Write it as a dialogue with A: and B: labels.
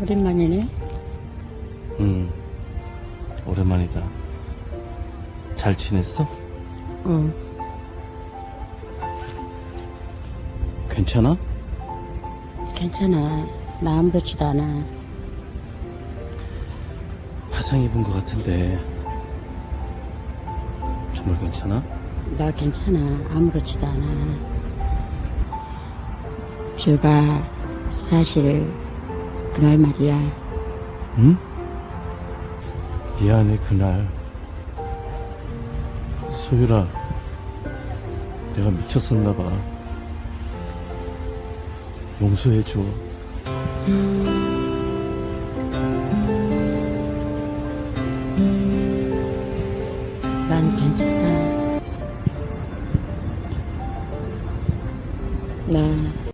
A: 오랜만이네.
B: 오랜만이다. 잘 지냈어?
A: 응.
B: 괜찮아?
A: 괜찮아. 나 아무렇지도 않아.
B: 화상 입은 것 같은데 정말 괜찮아?
A: 나 괜찮아. 아무렇지도 않아. 뷰가 사실 그날 말이야.
B: 응? 미안해 그날. 소율아, 내가 미쳤었나봐. 용서해줘.
A: 난 괜찮아. 나